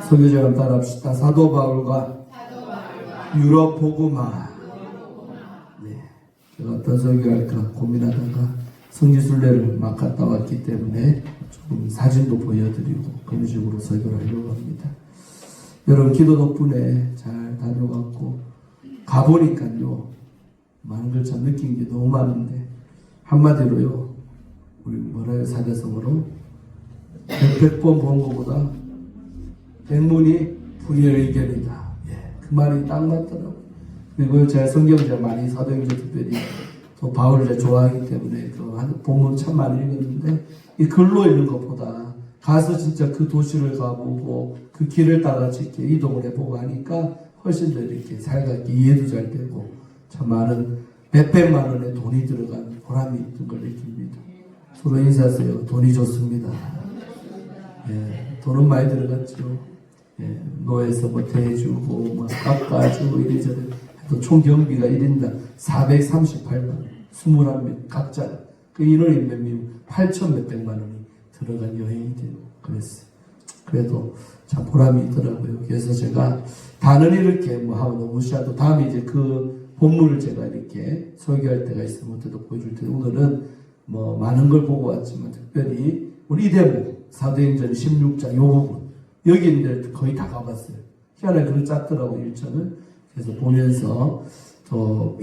설교자를 따라합시다. 사도 바울과 유럽 복음화. 네, 제가 어떤 설교할까 고민하다가 성지순례를 막 갔다 왔기 때문에 조금 사진도 보여드리고 그런 식으로 설교를 하려고 합니다. 여러분 기도 덕분에 잘 다녀갔고 가보니까요 많은 걸 참 느낀 게 너무 많은데 한마디로요 우리 뭐라요 사자성어로 100번 본 것보다 100문이 불의를 이겨낸다. 예, 그 말이 딱 맞더라고요. 그리고 제가 성경을 많이 사도행전 특별히 또 바울을 좋아하기 때문에 그 본문 참 많이 읽었는데 이 글로 읽는 것보다 가서 진짜 그 도시를 가보고 그 길을 따라 이렇게 이동을 해보고 하니까 훨씬 더 이렇게 살갑게 이해도 잘 되고 참 많은 몇백만 원의 돈이 들어간 보람이 있는 걸 느낍니다. 서로 인사하세요. 돈이 좋습니다. 예, 돈은 많이 들어갔죠. 예, 노에서 뭐 대주고 뭐 깎아주고 이래저래 또 총 경비가 1인당 438만 원 21명 각자 그 인원이 몇 명 8천 몇백만 원이 들어간 여행이 되고 그랬어요. 그래도 참 보람이 있더라고요. 그래서 제가 다는 이렇게 뭐 하고 무시하고 다음에 이제 그 본문을 제가 이렇게 설교할 때가 있으면 그때도 보여줄 텐데 오늘은 뭐 많은 걸 보고 왔지만 특별히 우리 이 대목 사도행전 16장 요 부분 여기 있는 데 거의 다 가봤어요. 희한하게 그걸 짰더라고 일정을. 그래서 보면서 또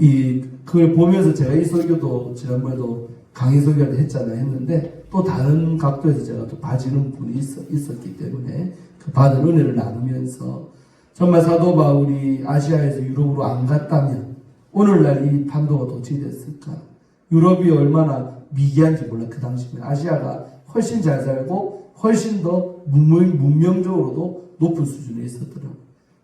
그걸 보면서 제가 이 설교도 지난번에도 강의 설교를 했잖아요. 했는데 또 다른 각도에서 제가 또 봐지는 분이 있었기 때문에 그 받은 은혜를 나누면서 정말 사도 바울이 아시아에서 유럽으로 안 갔다면 오늘날 이 판도가 도취됐을까? 유럽이 얼마나 미개한지 몰라. 그 당시에 아시아가 훨씬 잘 살고 훨씬 더 문명적으로도 높은 수준에 있었더라고요.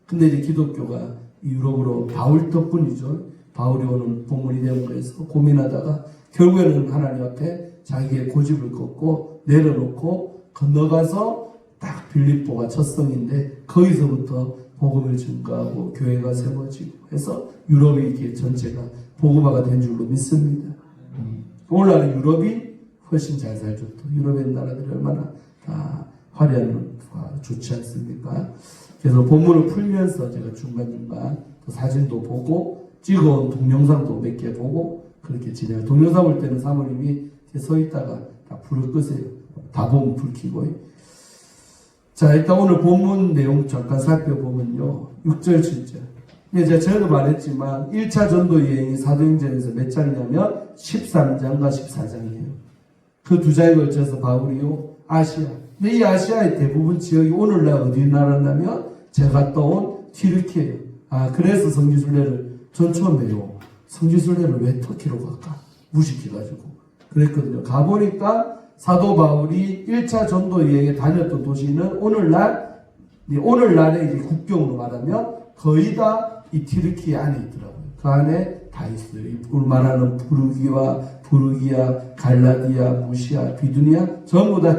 근데 이제 기독교가 유럽으로 바울 덕분이죠. 바울이 오는 본문이 되면서 고민하다가 결국에는 하나님 앞에 자기의 고집을 꺾고 내려놓고 건너가서 딱 빌립보가 첫 성인데 거기서부터 복음을 증거하고 교회가 세워지고 해서 유럽이 이렇게 전체가 복음화가 된 줄로 믿습니다. 오늘날은 유럽이 훨씬 잘 살죠. 또 유럽의 나라들이 얼마나 다 화려한 좋지 않습니까? 그래서 본문을 풀면서 제가 중간중간 또 사진도 보고 찍어온 동영상도 몇 개 보고 그렇게 진행해요. 동영상 볼 때는 사모님이 서 있다가 다 불을 끄세요. 다 보면 불 켜고. 자, 일단 오늘 본문 내용 잠깐 살펴보면요. 6절, 7절. 제가 전에도 말했지만 1차 전도 여행이 사도행전에서 몇 장이냐면 13장과 14장이에요. 그 두 장에 걸쳐서 바울이요. 아시아. 근데 이 아시아의 대부분 지역이 오늘날 어디 나라냐면 제가 갔다 온 튀르키예요. 그래서 성지순례를 전 처음에요. 성지순례를 왜 터키로 갈까? 무식해가지고 그랬거든요. 가보니까 사도 바울이 1차 전도 여행에 다녔던 도시는 오늘날의 이제 국경으로 말하면 거의 다 이 튀르키 안에 있더라고요. 그 안에 다 있어요. 오늘 말하는 부르기아, 갈라디아, 무시아, 비두니아 전부 다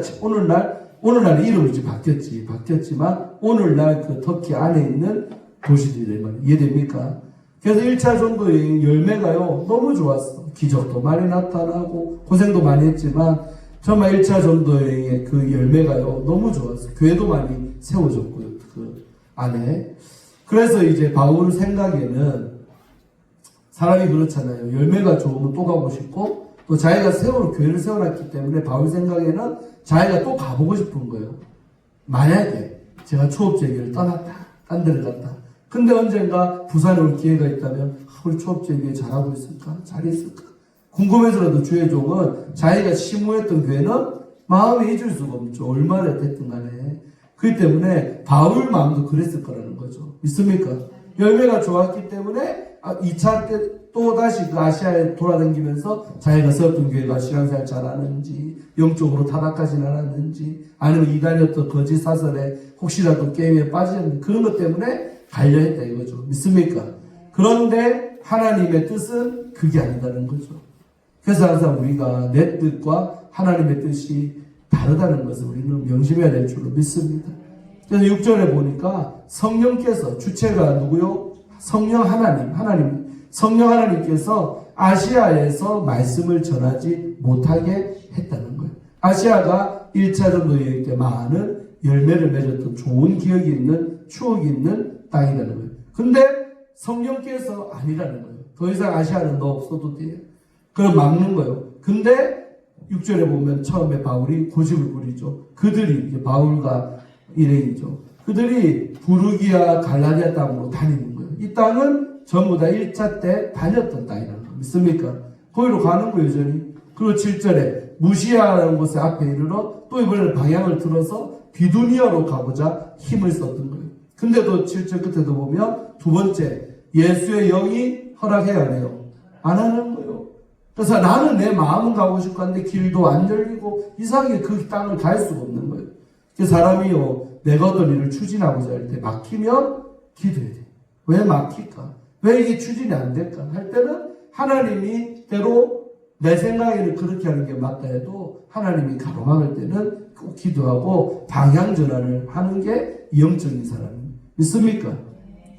오늘날 이름이 이제 바뀌었지만 오늘날 그 터키 안에 있는 도시들이 말이에요. 이해됩니까? 그래서 1차 전도 여행 열매가요 너무 좋았어. 기적도 많이 나타나고 고생도 많이 했지만 정말 1차 전도 여행의 그 열매가요 너무 좋았어. 교회도 많이 세워졌고요 그 안에. 그래서 이제 바울 생각에는 사람이 그렇잖아요. 열매가 좋으면 또 가고 싶고 또 자기가 교회를 세워놨기 때문에 바울 생각에는 자기가 또 가보고 싶은 거예요. 만약에 제가 초업제교를 떠났다. 딴 데를 갔다. 근데 언젠가 부산에 올 기회가 있다면 우리 초업제교회 잘하고 있을까? 잘 있을까? 궁금해서라도 주의 종은 자기가 심무했던 교회는 마음에 잊을 수가 없죠. 얼마나 됐든 간에. 그렇기 때문에 바울 마음도 그랬을 거라는 거죠. 믿습니까? 열매가 좋았기 때문에 2차 때 또다시 그 아시아에 돌아다니면서 자기가 세웠던 교회가 신앙생활 잘하는지 영적으로 타락하진 않았는지 아니면 이단이었던 거짓 사설에 혹시라도 게임에 빠지는지 그런 것 때문에 가려 했다 이거죠. 믿습니까? 그런데 하나님의 뜻은 그게 아니다는 거죠. 그래서 항상 우리가 내 뜻과 하나님의 뜻이 다르다는 것을 우리는 명심해야 될 줄로 믿습니다. 그래서 6절에 보니까 성령께서 주체가 누구요? 성령 하나님께서 아시아에서 말씀을 전하지 못하게 했다는 거예요. 아시아가 1차 전도 여행 때 많은 열매를 맺었던 좋은 기억이 있는 추억이 있는 땅이라는 거예요. 근데 성령께서 아니라는 거예요. 더 이상 아시아는 너 없어도 돼요. 그럼 막는 거예요. 근데 6절에 보면 처음에 바울이 고집을 부리죠. 그들이 이제 바울과 일행이죠. 그들이 부르기아 갈라디아 땅으로 다니는 거예요. 이 땅은 전부 다 1차 때 다녔던 땅이라는 거 믿습니까? 거기로 가는 거예요, 여전히. 그리고 7절에 무시아라는 곳에 앞에 이르러 또 이번에는 방향을 틀어서 비두니아로 가보자 힘을 썼던 거예요. 근데도 7절 끝에도 보면 두 번째 예수의 영이 허락해야 해요. 안 하는 거예요. 그래서 나는 내 마음은 가고 싶고 한데 길도 안 열리고 이상하게 그 땅을 갈 수가 없는 거예요. 그 사람이요 내가 어떤 일을 추진하고자 할 때 막히면 기도해야 돼요. 왜 막힐까? 왜 이게 추진이 안 될까? 할 때는 하나님이 때로 내 생각에는 그렇게 하는 게 맞다 해도 하나님이 가로막을 때는 꼭 기도하고 방향 전환을 하는 게 영적인 사람입니다. 믿습니까?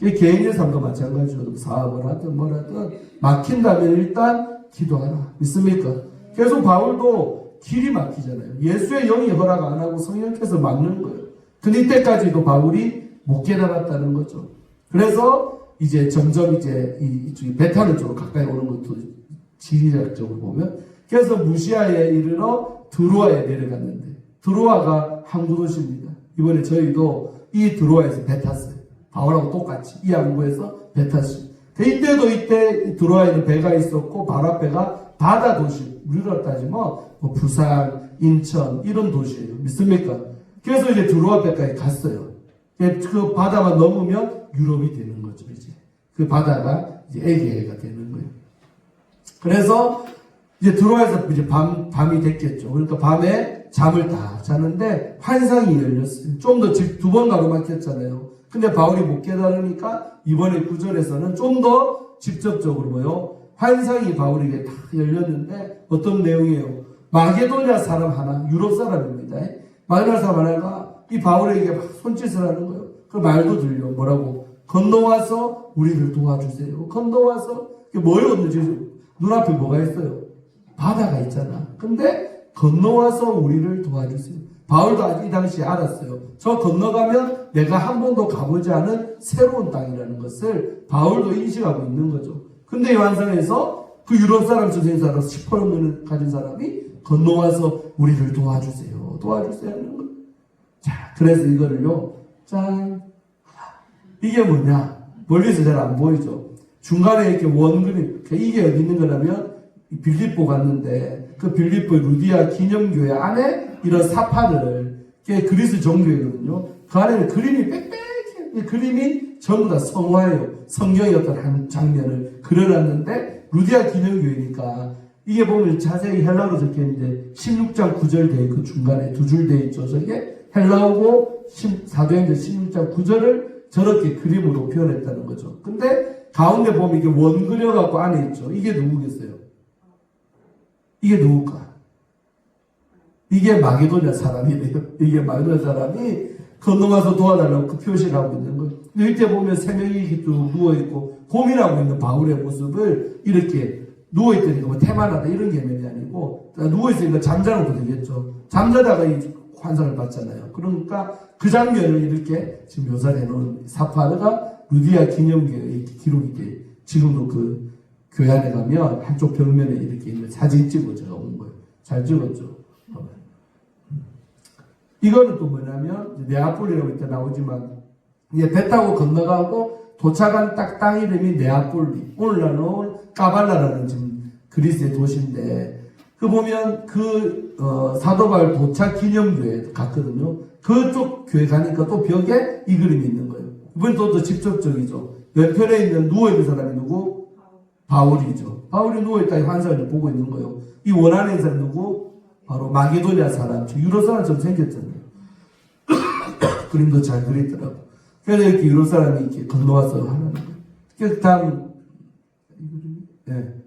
개인의 삶도 마찬가지로 사업을 하든 뭐라든 막힌다면 일단 기도하라. 믿습니까? 계속 바울도 길이 막히잖아요. 예수의 영이 허락 안 하고 성령께서 막는 거예요. 근데 이때까지도 바울이 못 깨달았다는 거죠. 그래서 이제 점점 이제 이쪽이 베타는 쪽으로 가까이 오는 것도 지리학적으로 보면 그래서 무시아에 이르러 드로아에 내려갔는데 드로아가 항구 도시입니다. 이번에 저희도 이 드로아에서 배 탔어요. 바울하고 똑같이 이 항구에서 배 탔어요. 이때도 이때 드로아에는 배가 있었고 바로 앞에가 바다 도시 우리로 따지면 뭐 부산, 인천 이런 도시예요. 믿습니까? 그래서 이제 드로아 배까지 갔어요. 그 바다만 넘으면 유럽이 되는 거죠. 이제 그 바다가 이제 에게해가 되는 거예요. 그래서 이제 드로아에서 이제 밤이 됐겠죠. 그러니까 밤에 잠을 다 자는데 환상이 열렸어요. 좀 더 두 번 가로막혔잖아요. 근데 바울이 못 깨달으니까 이번에 9절에서는 좀 더 직접적으로 뭐요? 환상이 바울에게 다 열렸는데 어떤 내용이에요? 마게도냐 사람 하나, 유럽 사람입니다. 마게도냐 사람 하나가 이 바울에게 막 손짓을 하는 거예요. 그 말도 들려. 뭐라고? 건너와서 우리를 도와주세요. 건너와서 뭐예요? 눈앞에 뭐가 있어요? 바다가 있잖아. 근데 건너와서 우리를 도와주세요. 바울도 이 당시에 알았어요. 저 건너가면 내가 한 번도 가보지 않은 새로운 땅이라는 것을 바울도 인식하고 있는 거죠. 근데 이 환상에서 그 유럽 사람 전생사로 시퍼런을 가진 사람이 건너와서 우리를 도와주세요. 도와주세요 하는 거예요. 자, 그래서 이거를요. 짠. 이게 뭐냐? 멀리서 잘 안 보이죠? 중간에 이렇게 원그림. 이게 어디 있는 거냐면 빌립보 갔는데 그 빌립보 루디아 기념교회 안에 이런 사파를 그리스 종교이거든요. 그 안에는 그림이 빽빽해. 이 그림이 전부 다 성화예요. 성경의 어떤 한 장면을 그려놨는데 루디아 기념교회니까 이게 보면 자세히 헬라어로 적혀있는데 16장 9절 돼 그 중간에 두 줄 돼 있죠. 저게 헬라어고 사도행전 16장 9절을 저렇게 그림으로 표현했다는 거죠. 근데 가운데 보면 이게 원 그려갖고 안에 있죠. 이게 누구겠어요? 이게 누굴까? 이게 마게도냐 사람이래요. 이게 마게도냐 사람이 건너가서 도와달라고 그 표시를 하고 있는 거예요. 근데 이때 보면 세 명이 이렇게 쭉 누워있고 고민하고 있는 바울의 모습을 이렇게 누워있다니까 뭐 태만하다 이런 개념이 아니고 누워있으니까 잠자는 것도 되겠죠. 잠자다가 이 환상을 봤잖아요. 그러니까 그 장면을 이렇게 지금 묘사를 해놓은 사파르가 루디아 기념교회에 이렇게 기록이 돼. 지금도 그 교회 안에 가면 한쪽 벽면에 이렇게 있는 사진 찍어져 온 거예요. 잘 찍었죠. 이거는 또 뭐냐면 네아폴리라고 이때 나오지만 이제 배 타고 건너가고 도착한 딱 땅 이름이 네아폴리. 오늘날은 까발라라는 지금 그리스의 도시인데 그 보면 사도 바울 도착 기념교회 갔거든요. 그쪽 교회 가니까 또 벽에 이 그림이 있는 거예요. 이번 또 직접적이죠. 왼편에 있는 누워있는 사람이 누구? 바울이죠. 바울이 누워있다 이 환상을 보고 있는 거예요. 이 원안에 있는 사람이 누구? 바로 마게도냐 사람. 유럽 사람처럼 생겼잖아요. 그림도 잘 그리더라고. 그래서 이렇게 유럽 사람이 이렇게 건너와서 하는 거예요. 그래서 다음,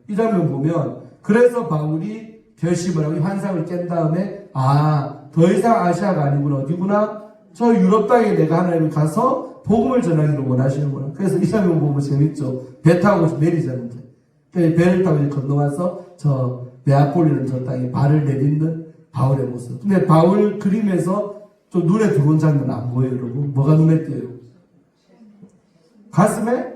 이 장면 보면, 그래서 바울이 결심을 하고 이 환상을 깬 다음에, 더 이상 아시아가 아니구나. 어디구나? 저 유럽 땅에 내가 하나님을 가서 복음을 전하기를 원하시는구나. 그래서 이 장면 보면 재밌죠. 배 타고 내리자는 거예요. 배를 타고 이제 건너와서 저 네아폴리는 저 땅에 발을 내딛는 바울의 모습. 근데 바울 그림에서 좀 눈에 들어온 장면 안 보여요, 여러분? 뭐가 눈에 띄어요? 가슴에?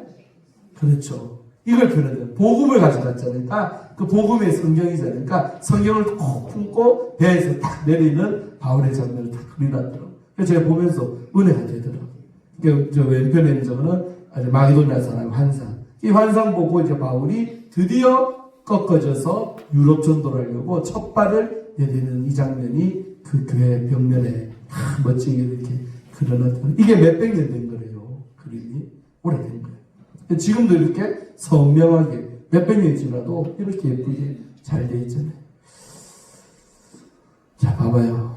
그렇죠. 이걸 표현해요. 복음을 가져갔잖아요. 그러니까 그 복음의 성경이잖아요. 그러니까 성경을 콕 품고 배에서 딱 내리는 바울의 장면을 딱 그려놨더라고요. 그래서 제가 보면서 은혜가 되더라고요. 그러니까 저 왼편에 있는 저거는 마게도냐 사람 환상. 이 환상 보고 이제 바울이 드디어 꺾어져서 유럽 전도를 하려고 첫 발을 내딛는 이 장면이 그 교회 벽면에 멋지게 이렇게 그려놨던, 이게 몇백 년 된 거래요. 그림이 오래된 거예요. 지금도 이렇게 선명하게 몇백 년이 지나도 이렇게 예쁘게 잘 돼 있잖아요. 자, 봐봐요.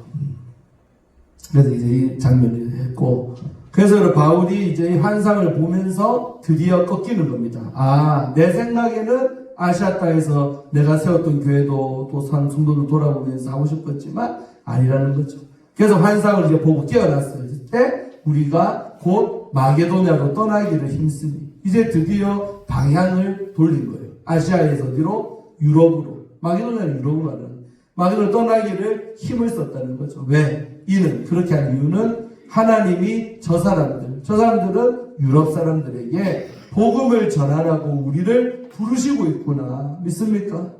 그래서 이제 이 장면을 했고, 그래서 바울이 이제 이 환상을 보면서 드디어 꺾이는 겁니다. 아, 내 생각에는 아시아 땅에서 내가 세웠던 교회도 또 성도들 돌아보면서 하고 싶었지만 아니라는 거죠. 그래서 환상을 이제 보고 깨어났어요. 그때 우리가 곧 마게도냐로 떠나기를 힘쓰니 이제 드디어 방향을 돌린 거예요. 아시아에서 어디로? 유럽으로. 마게도냐는 유럽으로 가는, 마게도냐로 떠나기를 힘을 썼다는 거죠. 왜? 이는, 그렇게 한 이유는 하나님이 저 사람들은 유럽 사람들에게 복음을 전하라고 우리를 부르시고 있구나. 믿습니까?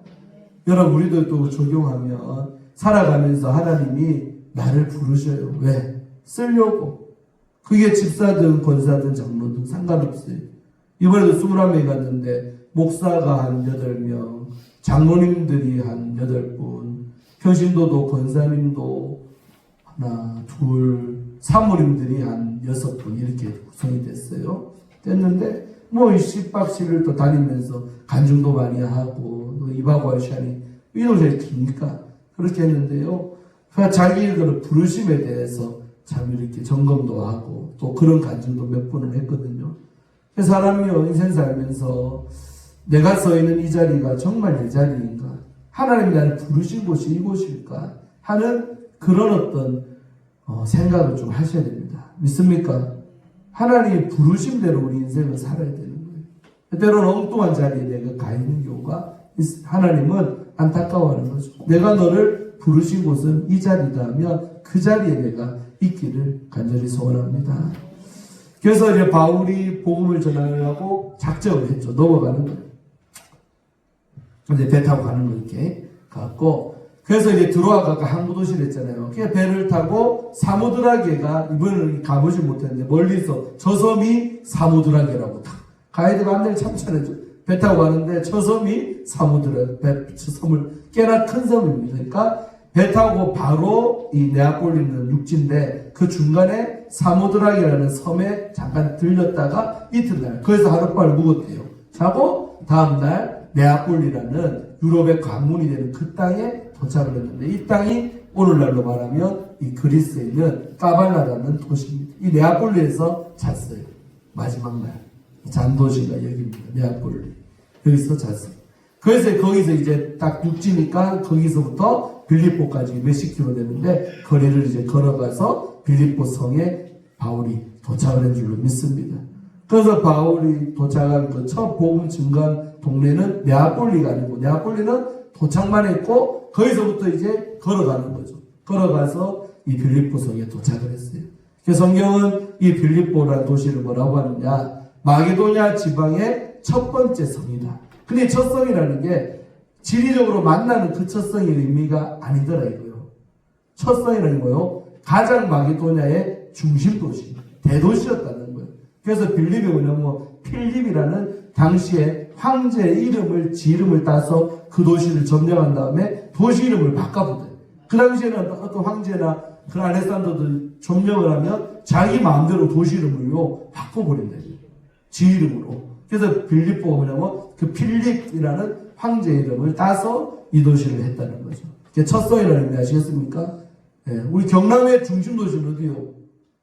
여러분, 우리도 또 적용하면 살아가면서 하나님이 나를 부르셔요. 왜? 쓰려고. 그게 집사든 권사든 장로든 상관없어요. 이번에도 21명이 갔는데 목사가 한 8명, 장로님들이 한 8분, 평신도도 권사님도 하나, 둘, 사모님들이 한 6분 이렇게 구성이 됐어요. 됐는데 뭐 10박 10일 또 다니면서 간증도 많이 하고 또 입하고 시간이 이동시간이 기니까 그렇게 했는데요. 자기 그 부르심에 대해서 참 이렇게 점검도 하고 또 그런 간증도 몇 번을 했거든요. 사람이요, 인생 살면서 내가 서 있는 이 자리가 정말 내 자리인가? 하나님이 나를 부르신 곳이 이곳일까? 하는 그런 어떤 생각을 좀 하셔야 됩니다. 믿습니까? 하나님이 부르신 대로 우리 인생을 살아야 되는 거예요. 때로는 엉뚱한 자리에 내가 가 있는 경우가 하나님은 안타까워하는 거죠. 내가 너를 부르신 곳은 이 자리다 하면 그 자리에 내가 있기를 간절히 소원합니다. 그래서 이제 바울이 복음을 전하려고 작정을 했죠. 넘어가는 거예요. 이제 배 타고 가는 거 이렇게 갔고, 그래서 이제 들어와가 항구 도시를 했잖아요. 그래서 배를 타고 사모드라게가, 이번에는 가보지 못했는데 멀리서 저 섬이 사모드라게라고 딱 가이드가 안내를 참 잘해줘. 배 타고 가는데 저 섬이 사모드라게, 저 섬을 꽤나 큰 섬입니다. 그러니까 배 타고 바로 이 네아폴리는 육지인데 그 중간에 사모드라게라는 섬에 잠깐 들렸다가 이튿날 거기서 하룻밤을 묵었대요. 자고 다음날 네아폴리라는 유럽의 관문이 되는 그 땅에 도착을 했는데, 이 땅이 오늘날로 말하면 이 그리스에 있는 까발라라는 도시입니다. 이 네아폴리에서 잤어요. 마지막 날. 잔도시가 여기입니다. 네아폴리. 여기서 잤어요. 그래서 거기서 이제 딱 육지니까 거기서부터 빌립보까지 몇십 킬로 되는데 거리를 이제 걸어가서 빌립보 성에 바울이 도착을 한 줄로 믿습니다. 그래서 바울이 도착한 그 첫 복음 증거한 동네는 네아폴리가 아니고, 네아폴리는 도착만 했고 거기서부터 이제 걸어가는 거죠. 걸어가서 이 빌립보 성에 도착을 했어요. 그래서 성경은 이 빌립보라는 도시를 뭐라고 하느냐, 마게도냐 지방의 첫 번째 성이다. 근데 첫 성이라는 게 지리적으로 만나는 그 첫 성의 의미가 아니더라 이거요. 첫 성이라는 거요, 가장 마게도냐의 중심 도시, 대도시였다는 거예요. 그래서 빌립이 뭐냐면 필립이라는 당시에 황제의 이름을 따서 그 도시를 점령한 다음에 도시 이름을 바꿔보대. 그 당시에는 어떤 황제나 그 알렉산더도 점령을 하면 자기 마음대로 도시 이름을요 바꿔버린대요. 지 이름으로. 그래서 빌립보가 뭐냐면 그 필립이라는 황제 이름을 따서 이 도시를 했다는 거죠. 첫 성이라는 의미 아시겠습니까? 예, 우리 경남의 중심 도시는 어디요?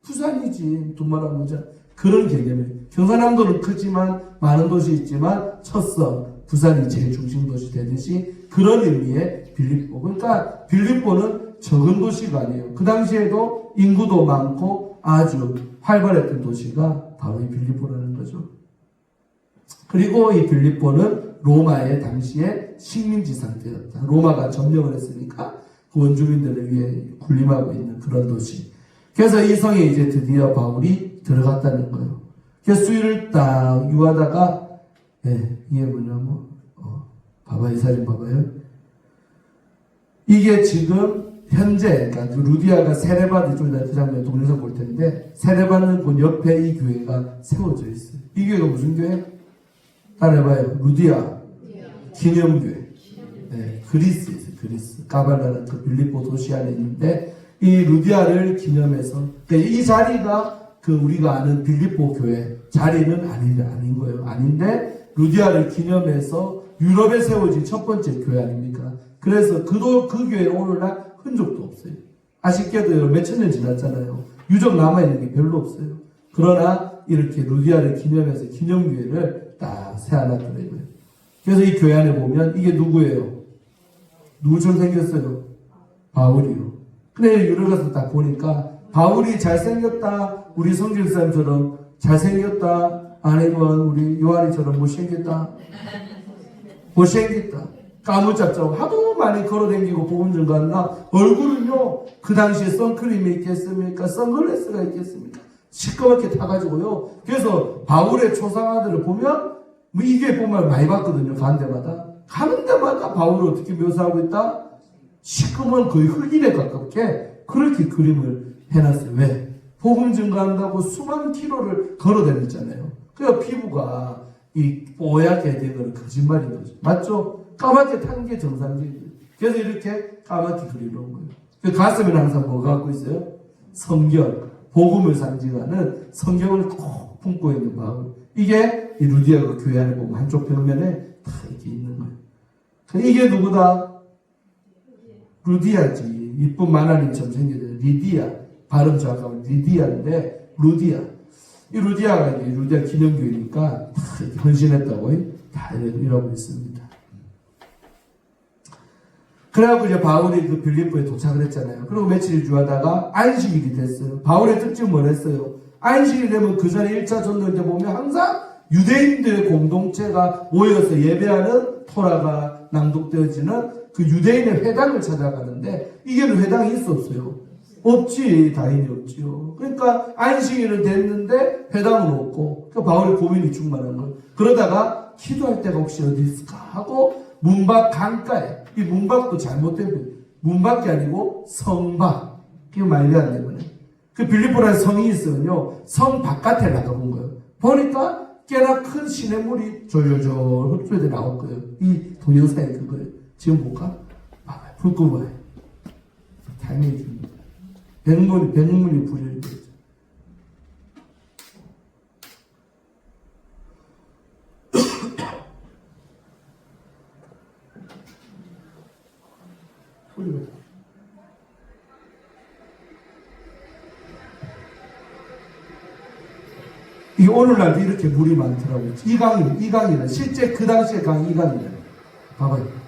부산이지. 두말하면 뭐죠? 그런 개념이에요. 경상남도는 크지만 많은 도시 있지만 첫성 부산이 제일 중심 도시 되듯이 그런 의미의 빌립보. 그러니까 빌립보는 적은 도시가 아니에요. 그 당시에도 인구도 많고 아주 활발했던 도시가 바로 이 빌립보라는 거죠. 그리고 이 빌립보는 로마의 당시에 식민지 상태였다. 로마가 점령을 했으니까 그 원주민들을 위해 군림하고 있는 그런 도시. 그래서 이 성에 이제 드디어 바울이 들어갔다는 거예요. 그래서 수일을 딱 유하다가, 이게 뭐냐면, 봐봐요, 이 사진 봐봐요. 이게 지금 현재, 그러니까 루디아가 세례받은, 좀 이따 그 장면 동영상 볼 텐데, 세례받는 곳 옆에 이 교회가 세워져 있어요. 이 교회가 무슨 교회? 따라해봐요. 루디아 기념교회. 그리스에서 그리스. 가발라는 그 빌립보 도시 안에 있는데, 이 루디아를 기념해서, 그러니까 이 자리가 그 우리가 아는 빌립보 교회 자리는 아닌 거예요. 아닌데, 루디아를 기념해서 유럽에 세워진 첫 번째 교회 아닙니까? 그래서 그 교회는 오늘날 흔적도 없어요. 아쉽게도 몇천 년 지났잖아요. 유적 남아있는 게 별로 없어요. 그러나 이렇게 루디아를 기념해서 기념교회를 딱 세워놨더라고요. 그래서 이 교회 안에 보면 이게 누구예요? 누구처럼 생겼어요? 바울이요. 근데 유럽 가서 딱 보니까 바울이 잘생겼다, 우리 성길사님처럼 잘생겼다, 아니면 우리 요한이처럼 못생겼다, 못생겼다, 까무잡잡고 하도 많이 걸어다니고 복음 전가하나 얼굴은요, 그 당시에 선크림이 있겠습니까? 선글라스가 있겠습니까? 시꺼멓게 타가지고요. 그래서 바울의 초상화들을 보면 뭐 이게 보면 많이 봤거든요. 가는 데마다 바울을 어떻게 묘사하고 있다? 시커먼 거의 흑인에 가깝게 그렇게 그림을 해놨어요. 왜? 복음 증가한다고 수만 킬로를 걸어다녔잖아요. 그래서 피부가 이 뽀얗게 된 건 거짓말인 거죠. 맞죠? 까맣게 탄 게 정상적이에요. 그래서 이렇게 까맣게 그려놓은 거예요. 그 가슴에는 항상 뭐가 갖고 있어요? 성경, 복음을 상징하는 성경을 꼭 품고 있는 마음. 이게 이 루디아가 교회 안에 보면 한쪽 벽면에 다 이렇게 있는 거예요. 이게 누구다? 루디아지. 이쁜 마나님처럼 생겨요. 리디아. 발음 정확하면 리디아인데 루디아. 이 루디아가 이제 루디아 기념교회니까 다 이렇게 헌신했다고 다 이러고 있습니다. 그래갖고 이제 바울이 그 빌립보에 도착을 했잖아요. 그리고 며칠 주하다가 안식일이 됐어요. 바울의 특징은 뭐랬어요? 안식일이 되면 그 전에 1차 전도 이제 보면 항상 유대인들의 공동체가 모여서 예배하는 토라가 낭독되어지는 그 유대인의 회당을 찾아가는데 이게는 회당이 있어 없어요? 없지. 당연히 없지요. 그러니까 안식일은 됐는데 회당은 없고 그러니까 바울의 고민이 충만한 거예요. 그러다가 기도할 데가 혹시 어디 있을까 하고 문밖 강가에, 이 문밖도 잘못된 거예요. 문밖이 아니고 성밖. 그게 말이 안 되거든요. 그 빌립보라는 성이 있으면요, 성 바깥에 나가본 거예요. 보니까 꽤나 큰 시냇물이 졸졸졸 흡수돼 나올 거예요. 이 동영상이 그거예요. 지금 볼까? 봐봐요. 불 끄고요. 타이밍이 줍니다. 백문이 불일 거죠. 이 오늘날도 이렇게 물이 많더라고요. 이 강이는 실제 그 당시의 강이 이 강이에요. 봐봐요.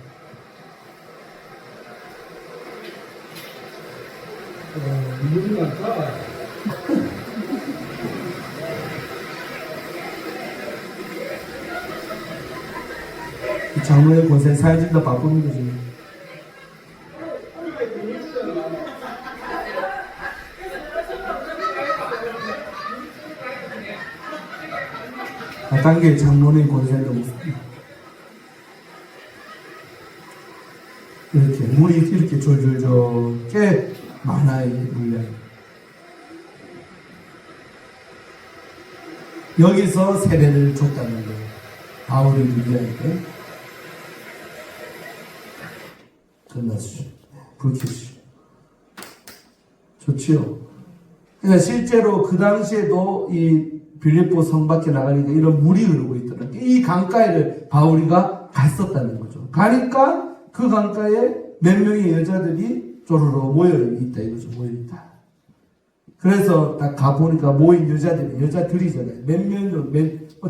물이 많다. 장로의 고생 사회진도 바쁘는 거지. 단계 장로의 권세도 이렇게 물이 이렇게 졸졸졸 꽤 많아요. 물량이. 여기서 세례를 줬다는 거예요. 바울이 루디아에게. 끝났죠. 불 켜시죠. 좋지요. 그러니까 실제로 그 당시에도 이 빌립보 성 밖에 나가니까 이런 물이 흐르고 있더라고요. 이 강가에를 바울이가 갔었다는 거죠. 가니까 그 강가에 몇 명의 여자들이 쪼르르 모여있다 이거죠. 모여있다. 그래서 딱 가보니까 모인 여자들이잖아요.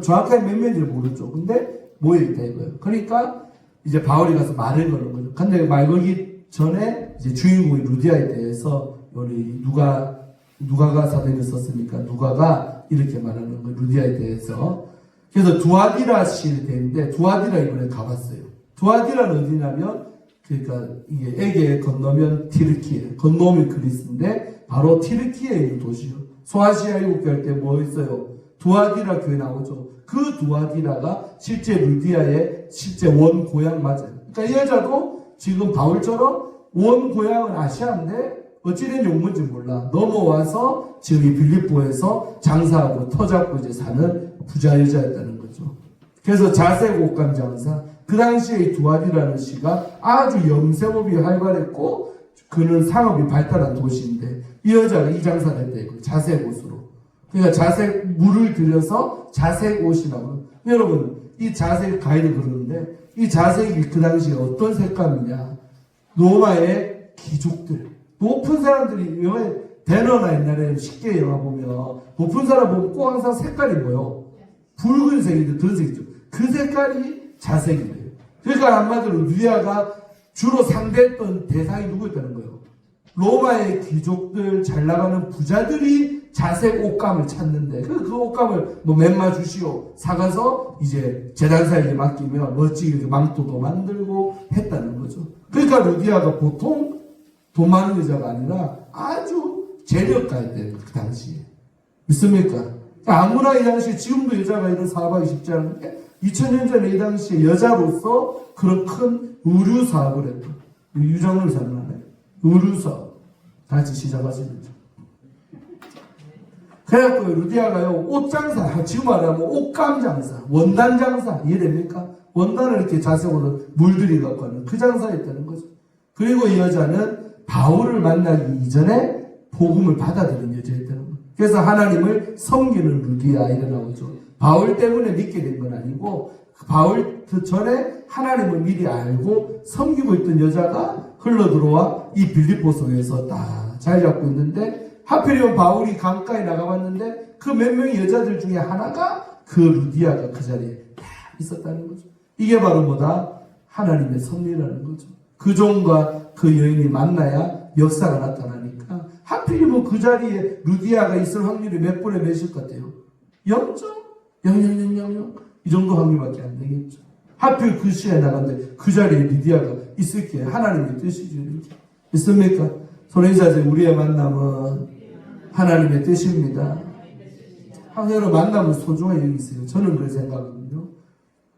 정확하게 몇 명인지 모르죠. 근데 모여있다 이거예요. 그러니까 이제 바울이 가서 말을 거는 거죠. 근데 말 걸기 전에 이제 주인공인 루디아에 대해서 우리 누가가 사도행을 썼으니까 누가가 이렇게 말하는 거예요. 루디아에 대해서. 그래서 두아디라 시를 되는데 두아디라 이번에 가봤어요. 두아디라는 어디냐면 그러니까 이게 에게 건너면 티르키예, 건너면 그리스인데 바로 티르키예에 있는 도시요. 소아시아 7개 할 때 뭐 있어요? 두아디라 교회 나오죠. 그 두아디라가 실제 루디아의 실제 원 고향 맞아요. 그러니까 이 여자도 지금 바울처럼 원 고향은 아시아인데 어찌된 용문인지 몰라. 넘어와서 지금 이 빌립보에서 장사하고 터잡고 이제 사는 부자 여자였다는 거죠. 그래서 자색 옷감 장사. 그 당시에 이 두아디라는 시가 아주 염색업이 활발했고 그는 상업이 발달한 도시인데 이 여자가 이 장사를 했대요. 자색 옷으로. 그러니까 자색 물을 들여서 자색 옷이라고. 여러분 이 자색 가이드 그러는데 이 자색이 그 당시에 어떤 색감이냐. 로마의 귀족들. 높은 사람들이 영화에 대너나 옛날에 쉽게 영화 보면 높은 사람 보면 꼭 항상 색깔이 뭐요? 붉은색인데 그런 색이죠. 그 색깔이 자색이래요. 그러니까 한마디로 루디아가 주로 상대했던 대상이 누구였다는 거예요? 로마의 귀족들, 잘 나가는 부자들이 자색 옷감을 찾는데 그 옷감을 뭐 멤마 주시오 사가서 이제 재단사에게 맡기면 멋지게 망토도 만들고 했다는 거죠. 그러니까 루디아가 보통 돈 많은 여자가 아니라 아주 재력가였대요. 그 당시에. 믿습니까? 아무나 이 당시에 지금도 여자가 이런 사업하기 쉽지 않은데 2000년 전에 이 당시에 여자로서 그런 큰 의류 사업을 했다. 유정을 설명하네. 의류 사업. 같이 시작하시는 거죠. 그래갖고 루디아가요, 옷장사, 지금 말하면 옷감 장사, 원단 장사, 이해됩니까? 원단을 이렇게 자석으로 물들이갖고 하는 그 장사였다는 거죠. 그리고 이 여자는 바울을 만나기 이전에 복음을 받아들인 여자였다는 거예요. 그래서 하나님을 섬기는 루디아 이래 나오죠. 바울 때문에 믿게 된 건 아니고 바울 그 전에 하나님을 미리 알고 섬기고 있던 여자가 흘러들어와 이 빌립보서에서 딱 자리 잡고 있는데 하필이면 바울이 강가에 나가봤는데 그 몇 명의 여자들 중에 하나가 그 루디아가 그 자리에 딱 있었다는 거죠. 이게 바로 뭐다? 하나님의 섭리라는 거죠. 그 종과 그 여인이 만나야 역사가 나타나니까 하필이면 그 자리에 루디아가 있을 확률이 몇 분의 몇일 것 같아요? 0.00000 이 정도 확률밖에 안 되겠죠. 하필 그 시에 나갔는데 그 자리에 루디아가 있을 게 하나님의 뜻이죠. 있습니까? 손에 인사하세요. 우리의 만남은 하나님의 뜻입니다. 여러분 만남은 소중하게 여기세요. 저는 그렇게 생각하거든요.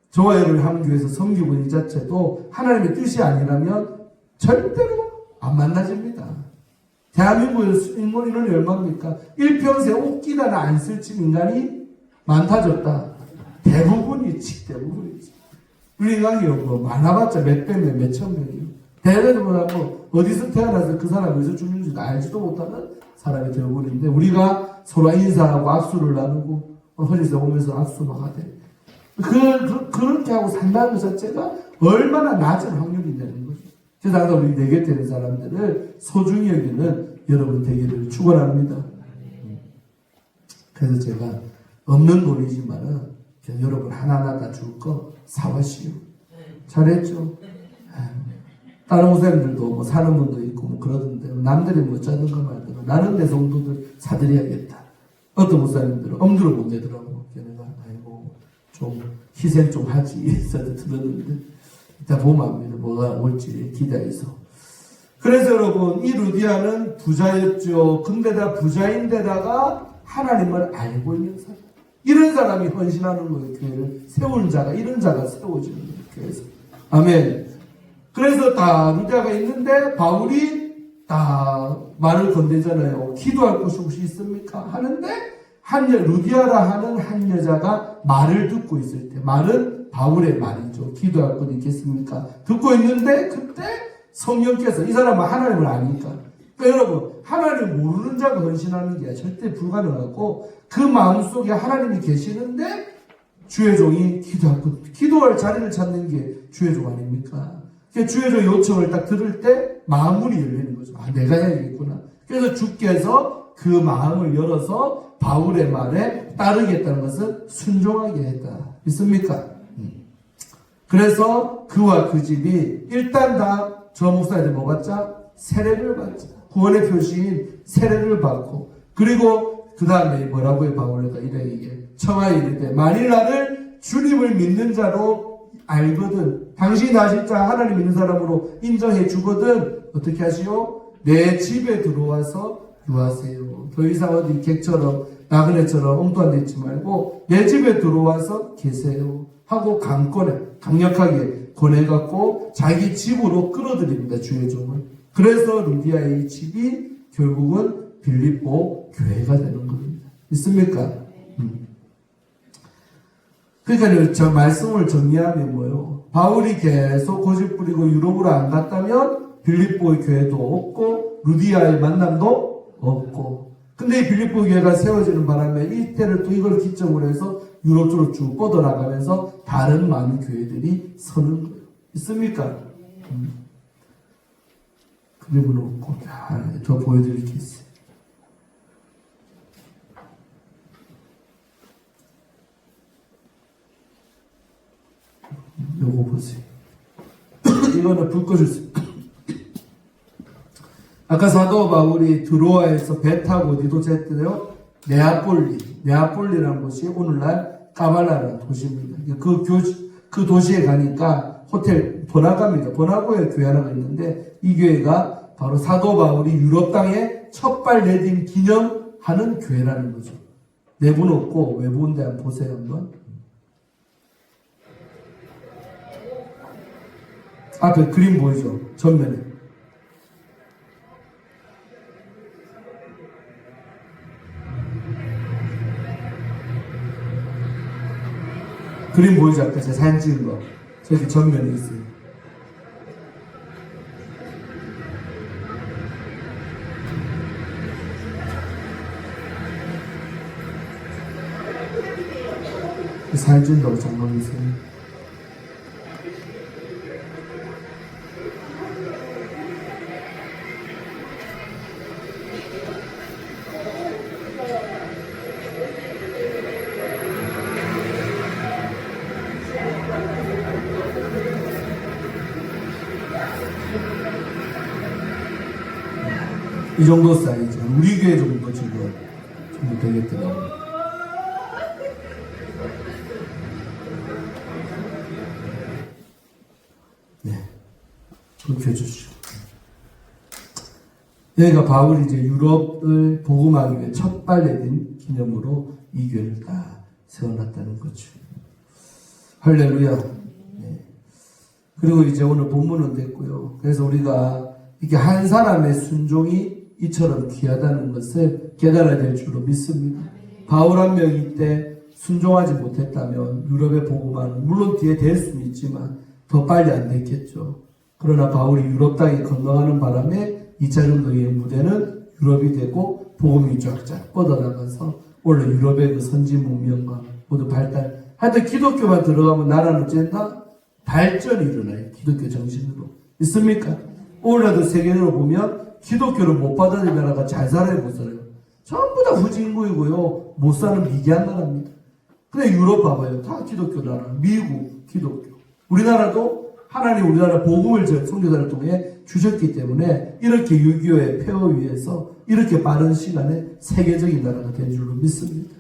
저와 여러분이 한교회에서 섬기고 있는 이 자체도 하나님의 뜻이 아니라면 절대로 안 만나집니다. 대한민국의 인권 인원이 얼마입니까? 일평생 옷기다나 안 쓸집 인간이 많다졌다. 대부분이지. 우리가 뭐 많아봤자 몇백 명, 몇천 명이요. 대대보다 뭐 어디서 태어나서 그 사람이 어디서 죽는지 알지도 못하는 사람이 되어버리는데 우리가 서로 인사하고 악수를 나누고 허리에서 오면서 악수 막 하대. 그렇게 하고 산다는 것 자체가 얼마나 낮은 확률이 되는 거죠. 그래서 항상 우리 내 곁에 있는 사람들을 소중히 여기는 여러분 되기를 축원합니다. 그래서 제가 없는 돈이지만은 여러분 하나하나 다 줄 거 사와시오. 잘했죠? 다른 목사님들도 뭐 사는 분도 있고 뭐 그러던데 남들이 못 자는 거 말대로 나는 내 성도들 사드려야겠다. 어떤 목사님들은 엄두를 못 내더라고. 걔네가 아이고 좀 희생 좀 하지 해서 들었는데 이따 보면 압니다. 뭐가 올지 기대해서. 그래서 여러분 이 루디아는 부자였죠. 근데다 부자인데다가 하나님을 알고 있는 사람. 이런 사람이 헌신하는 거예요. 교회를 세우는 자가 이런 자가 세워지는 거예요. 교회에서. 아멘. 그래서 다 루디아가 있는데 바울이 다 말을 건네잖아요. 기도할 곳이 혹시 있습니까? 하는데 루디아라 하는 한 여자가 말을 듣고 있을 때 말은 바울의 말이죠. 기도할 곳 있겠습니까? 듣고 있는데 그때 성령께서 이 사람은 하나님을 아니까 그러니까 여러분 하나님 모르는 자가 헌신하는 게 절대 불가능하고 그 마음속에 하나님이 계시는데 주의 종이 기도할 자리를 찾는 게 주의 종 아닙니까? 주의 종 요청을 딱 들을 때 마음문이 열리는 거죠. 아, 내가 해야겠구나. 그래서 주께서 그 마음을 열어서 바울의 말에 따르겠다는 것을 순종하게 했다. 믿습니까? 그래서 그와 그 집이 일단 다 저 목사님들 뭐 받자? 세례를 받자. 구원의 표시인 세례를 받고 그리고 그 다음에 뭐라고 해 바울가 이래 청하에 이르되 만일 나를 주님을 믿는 자로 알거든. 당신이 나 진짜 하나님 있는 사람으로 인정해 주거든. 어떻게 하시오? 내 집에 들어와서 유하세요. 더 이상 어디 객처럼 나그네처럼 엉뚱한 데 있지 말고 내 집에 들어와서 계세요. 하고 강력하게 권해갖고 자기 집으로 끌어들입니다. 주의 종을. 그래서 루디아의 이 집이 결국은 빌립보 교회가 되는 겁니다. 있습니까? 그러니까 저 말씀을 정리하면 뭐요? 바울이 계속 고집 부리고 유럽으로 안 갔다면 빌립보의 교회도 없고 루디아의 만남도 없고. 근데 이 빌립보 교회가 세워지는 바람에 이때를 또 이걸 기점으로 해서 유럽 쪽으로 쭉 뻗어나가면서 다른 많은 교회들이 서는 거예요. 있습니까? 그림은 없고 더 보여드릴 게 있어요. 요거 보세요. 이거는 불 꺼주세요. 아까 사도 바울이 드로아에서 배 타고 어디 도착했대요? 네아폴리라는 곳이 오늘날 까발라라는 도시입니다. 그 도시에 가니까 호텔 번화가입니다. 번화가에 교회 하나가 있는데 이 교회가 바로 사도 바울이 유럽 땅에 첫발 내딘 기념하는 교회라는 거죠. 내부는 없고 외부인데 한번 보세요 한번. 앞에 그림 보이죠? 전면에. 그림 보이죠? 아까 제가 사진 찍은 거. 저기 전면에 있어요. 사진 찍는다고 장난이 있어요. 이 정도 사이즈. 우리 교회 정도 지금 되겠더라고요. 네. 그렇게 해주시고. 여기가 바울이 이제 유럽을 복음하기 위해 첫발 내딘 기념으로 이 교회를 다 세워놨다는 거죠. 할렐루야. 네. 그리고 이제 오늘 본문은 됐고요. 그래서 우리가 이렇게 한 사람의 순종이 이처럼 귀하다는 것을 깨달아야 될 줄로 믿습니다. 바울 한 명이 이때 순종하지 못했다면 유럽의 복음화는 물론 뒤에 될 수는 있지만 더 빨리 안 됐겠죠. 그러나 바울이 유럽 땅에 건너가는 바람에 2차 전도의 무대는 유럽이 되고 복음이 쫙쫙 뻗어나가서 원래 유럽의 그 선지 문명과 모두 발달. 하여튼 기독교만 들어가면 나라는 어쨌나 발전이 일어나요. 기독교 정신으로. 있습니까? 오늘날도 세계적으로 보면 기독교를 못 받아들인 나라가 잘 살아요, 못 살아요? 전부 다 후진국이고요. 못 사는 미개한 나라입니다. 근데 유럽 봐봐요. 다 기독교 나라. 미국, 기독교. 우리나라도 하나님 우리나라 복음을 선교사를 통해 주셨기 때문에 이렇게 유교의 폐허 위에서 이렇게 빠른 시간에 세계적인 나라가 된 줄로 믿습니다.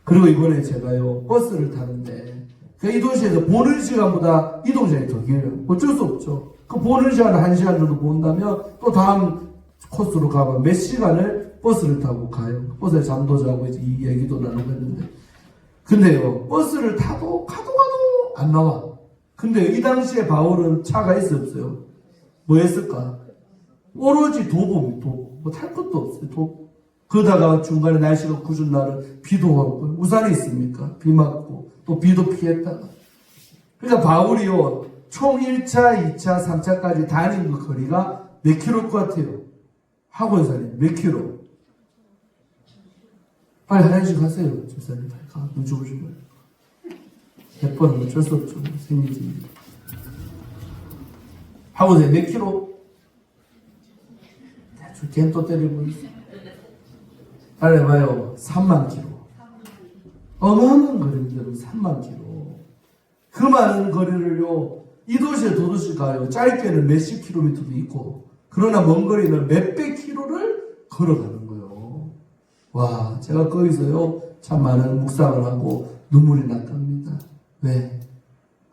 그리고 이번에 제가요, 버스를 타는데 이 도시에서 보는 시간보다 이동 시간이 더 길어요. 어쩔 수 없죠. 그 보는 시간 1시간 정도 본다면 또 다음 코스로 가면 몇 시간을 버스를 타고 가요. 버스에 잠도 자고 이제 이 얘기도 나누고 했는데. 근데요, 버스를 타도 가도 안 나와. 근데 이 당시에 바울은 차가 있어요, 없어요? 뭐 했을까? 오로지 도보입니다, 도보. 뭐 탈 것도 없어요, 도보. 그러다가 중간에 날씨가 궂은 날은 비도 오고, 우산이 있습니까? 비 맞고, 또 비도 피했다가. 그러니까 바울이요, 총 1차, 2차, 3차까지 다닌 그 거리가 몇 킬로일 것 같아요? 학원사님, 몇 킬로? 빨리 화장실 가세요, 집사님. 빨리 가. 눈 주무시고. 100번은 어쩔 수 없죠. 생리입니다. 학원사님, 몇 킬로? 대충 걘 또 때리고 있어. 빨리 해봐요. 3만 킬로. 어마어마한 거리입니다. 3만 킬로. 그 많은 거리를요, 이 도시에 도도시 가요. 짧게는 몇십 킬로미터도 있고, 그러나 먼 거리는 몇백 킬로를 걸어가는 거예요. 와, 제가 거기서요, 참 많은 묵상을 하고 눈물이 났답니다. 왜?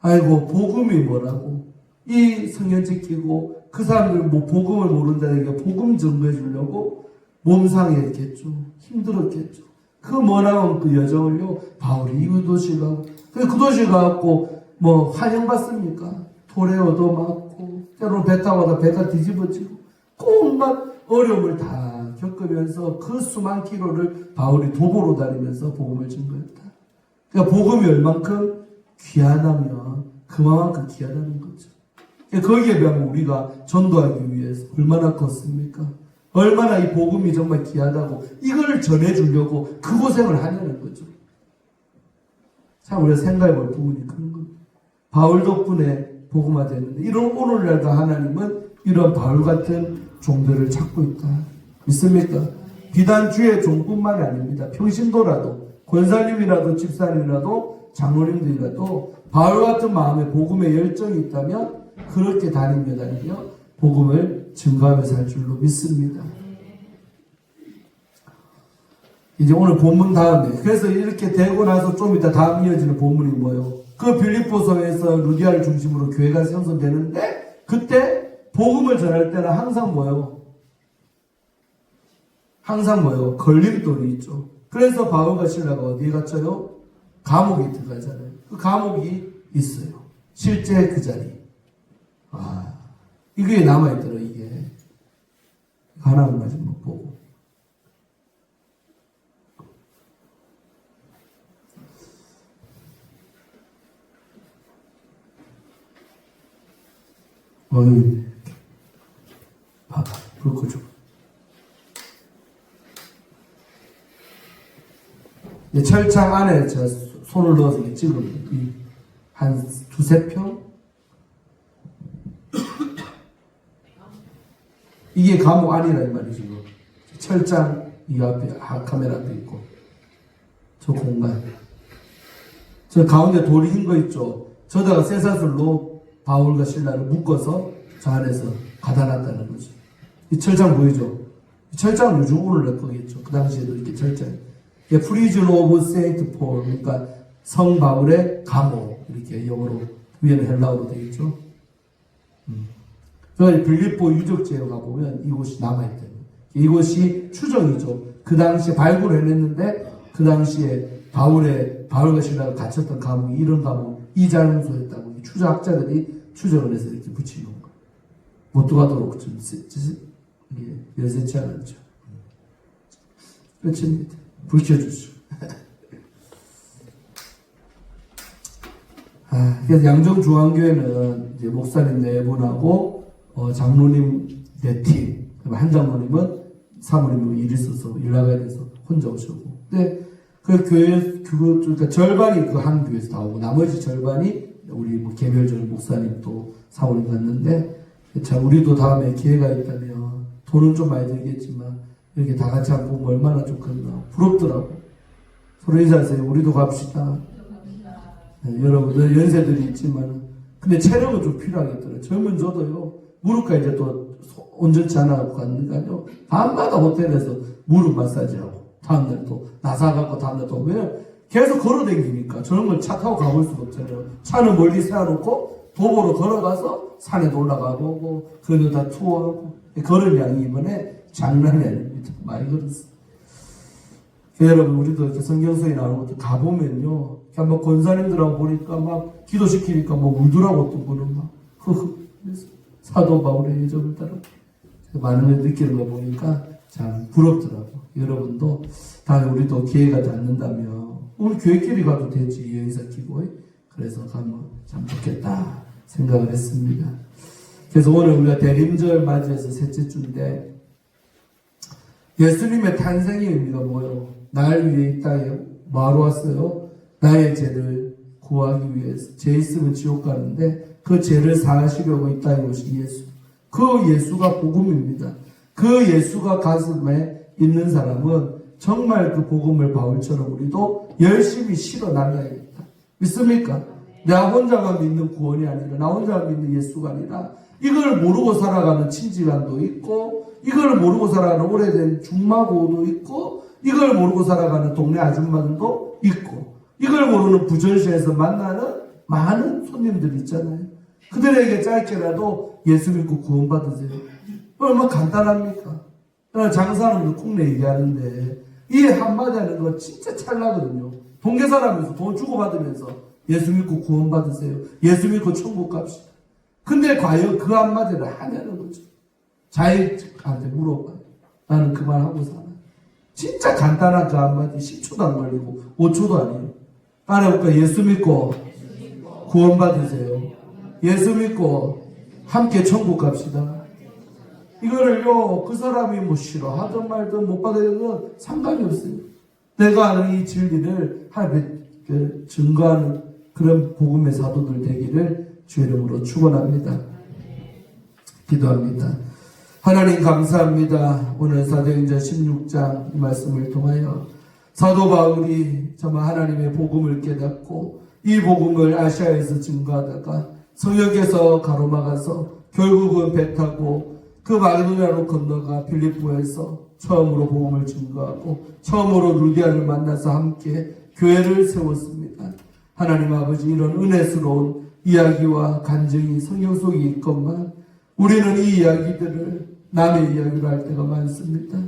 아이고 복음이 뭐라고? 이 성경 지키고 그 사람들 뭐 복음을 모른다니까 복음 전도해 주려고 몸상했겠죠. 힘들었겠죠. 그 머나먼 그 여정을요 바울이 이 도시 가고 그 도시 가갖고 뭐 환영받습니까? 돌에 얻어맞고 때로는 배 타고 가다 배가 뒤집어지고 온갖 어려움을 다 겪으면서 그 수만 킬로를 바울이 도보로 다니면서 복음을 증거했다. 그러니까 복음이 얼만큼 귀하다면 그만큼 귀하다는 거죠. 거기에 비하면 우리가 전도하기 위해서 얼마나 컸습니까? 얼마나 이 복음이 정말 귀하다고 이걸 전해주려고 그 고생을 하냐는 거죠. 참 우리가 생각해 볼 부분이 그런 겁니다. 바울 덕분에 복음화 됐는데 이런 오늘날도 하나님은 이런 바울 같은 종들을 찾고 있다. 믿습니까? 비단 주의 종뿐만이 아닙니다. 평신도라도 권사님이라도 집사님이라도 장로님들이라도 바울 같은 마음에 복음의 열정이 있다면 그렇게 다니며 복음을 증거하면서 할 줄로 믿습니다. 이제 오늘 본문 다음에 그래서 이렇게 되고 나서 좀 이따 다음 이어지는 본문이 뭐예요? 그 빌립보서에서 루디아를 중심으로 교회가 형성되는데 그때 복음을 전할 때는 항상 뭐예요? 항상 뭐예요? 걸림돌이 있죠. 그래서 바울과 실라가 어디에 갇혀요? 감옥에 들어가잖아요. 그 감옥이 있어요. 실제 그 자리. 이게 남아있더라, 이게. 하나만 좀 보고. 어이, 봐봐, 불 꺼줘. 철창 안에 제가 손을 넣어서 찍으면 한 두세 평? 이게 감옥 아니라 이 말이죠. 철장 이 앞에 카메라도 있고 저 공간 저 가운데 돌이 흰 거 있죠. 저다가 쇠사슬로 바울과 실라를 묶어서 저 안에서 가다놨다는 거죠. 이 철장 보이죠? 이 철장은 요즘 오늘날 거겠죠. 그 당시에도 이렇게 철장 프리즌 오브 세인트 폴 그러니까 성 바울의 감옥 이렇게 영어로 위에는 헬라어로 되어 있죠. 빌립보 유적지에 가보면 이곳이 남아있대요. 이곳이 추정이죠. 그 당시에 발굴해냈는데 그 당시에 바울과 실라가 갇혔던 감옥이 이런 감옥 이 장소였다고 추적학자들이 추정을 해서 이렇게 붙이는 거예요. 못 들어가도록 좀 여세치 않았죠. 끝입니다. 불 켜주죠. 그래서 양정중앙교회는 이제 목사님 네 분하고 장로님 네 팀, 한 장로님은 사모님으로 일 있어서 일 나가야 돼서 혼자 오셨고, 근데 그 교회 그러니까 절반이 그 한 교회에서 다 오고 나머지 절반이 우리 뭐 개별적인 목사님 또 사모님 갔는데 참 우리도 다음에 기회가 있다면 돈은 좀 많이 들겠지만 이렇게 다 같이 한번 보면 얼마나 좋겠나 부럽더라고. 서로 인사하세요. 우리도 갑시다. 네, 여러분들 연세들이 있지만 근데 체력은 좀 필요하겠더라고요. 젊은 저도요 무릎가 이제 또 온전치 않아갖고 갔는가요 밤마다 호텔에서 무릎 마사지하고 다음날 또 나사갖고 다음날 또 왜냐면 계속 걸어다니니까 저런 걸 차 타고 가볼 수가 없잖아요. 차는 멀리 세워놓고 도보로 걸어가서 산에도 올라가고 뭐 그거 다 투어하고 걸은 양이 이번에 장난이 아닙니다. 많이 걸었어. 여러분 우리도 이렇게 성경서에 나오는 것도 가보면요 한번 권사님들하고 보니까 막 기도시키니까 뭐 울더라고 또 그는 막 사도 바울의 예정을 따라 많은 걸 느끼는 거 보니까 참 부럽더라고. 여러분도 다음에 우리도 기회가 닿는다면 우리 교회끼리 가도 되지 여행사 끼고 그래서 가면 참 좋겠다 생각을 했습니다. 그래서 오늘 우리가 대림절 맞이해서 셋째 주인데 예수님의 탄생의 의미가 뭐예요? 날 위해 이 땅에 뭐하러 왔어요? 나의 죄를 구하기 위해서. 죄 있으면 지옥 가는데 그 죄를 사하시려고 이 땅에 오신 예수. 그 예수가 복음입니다. 그 예수가 가슴에 있는 사람은 정말 그 복음을 바울처럼 우리도 열심히 실어 나가야겠다. 믿습니까? 나 혼자만 믿는 구원이 아니라 나 혼자만 믿는 예수가 아니라 이걸 모르고 살아가는 친지간도 있고 이걸 모르고 살아가는 오래된 중마고도 있고 이걸 모르고 살아가는 동네 아줌마들도 있고 이걸 모르는 부전시에서 만나는 많은 손님들 있잖아요. 그들에게 짧게라도 예수 믿고 구원받으세요. 얼마나 간단합니까? 장사하는 거 콩내 얘기하는데 이 한마디 하는 거 진짜 찰나거든요. 동계사람에서 돈 주고받으면서 예수 믿고 구원받으세요. 예수 믿고 천국 갑시다. 근데 과연 그 한마디를 하냐는 거죠. 자기한테 물어봐요. 나는 그 말 하고 살아. 진짜 간단한 그 한마디 10초도 안 걸리고 5초도 아니에요. 알아볼까? 예수 믿고 구원받으세요. 예수 믿고 함께 천국 갑시다. 이거를요, 그 사람이 뭐 싫어하든 말든 못 받으면 상관이 없어요. 내가 아는 이 진리를 하나님께 증거하는 그런 복음의 사도들 되기를 주의 이름으로 축원합니다. 기도합니다. 하나님 감사합니다. 오늘 사도행전 16장 이 말씀을 통하여 사도 바울이 정말 하나님의 복음을 깨닫고 이 복음을 아시아에서 증거하다가 성역에서 가로막아서 결국은 배 타고 그 마게도냐로 건너가 빌립보에서 처음으로 복음을 증거하고 처음으로 루디아를 만나서 함께 교회를 세웠습니다. 하나님 아버지, 이런 은혜스러운 이야기와 간증이 성경 속에 있건만 우리는 이 이야기들을 남의 이야기로 할 때가 많습니다.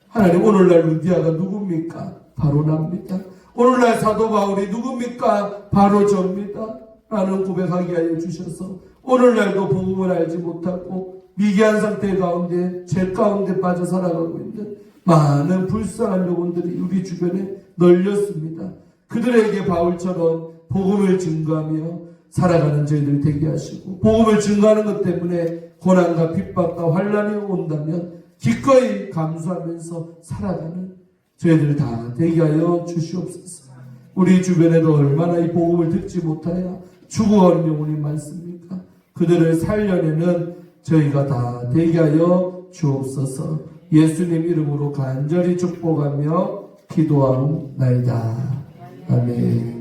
하나님, 오늘날 루디아가 누굽니까? 바로 납니다. 오늘날 사도 바울이 누굽니까? 바로 접니다. 라는 고백하게 하여 주셔서 오늘날도 복음을 알지 못하고 미개한 상태 가운데 죄 가운데 빠져 살아가고 있는 많은 불쌍한 영혼들이 우리 주변에 널렸습니다. 그들에게 바울처럼 복음을 증거하며 살아가는 저희들 되게 하시고, 복음을 증거하는 것 때문에 고난과 핍박과 환난이 온다면 기꺼이 감수하면서 살아가는 저희들 다 되게 하여 주시옵소서. 우리 주변에도 얼마나 이 복음을 듣지 못하여 죽어가는 영혼이 많습니까? 그들을 살려내는 저희가 다 되게 하여 주옵소서. 예수님 이름으로 간절히 축복하며 기도하옵나이다. 아멘.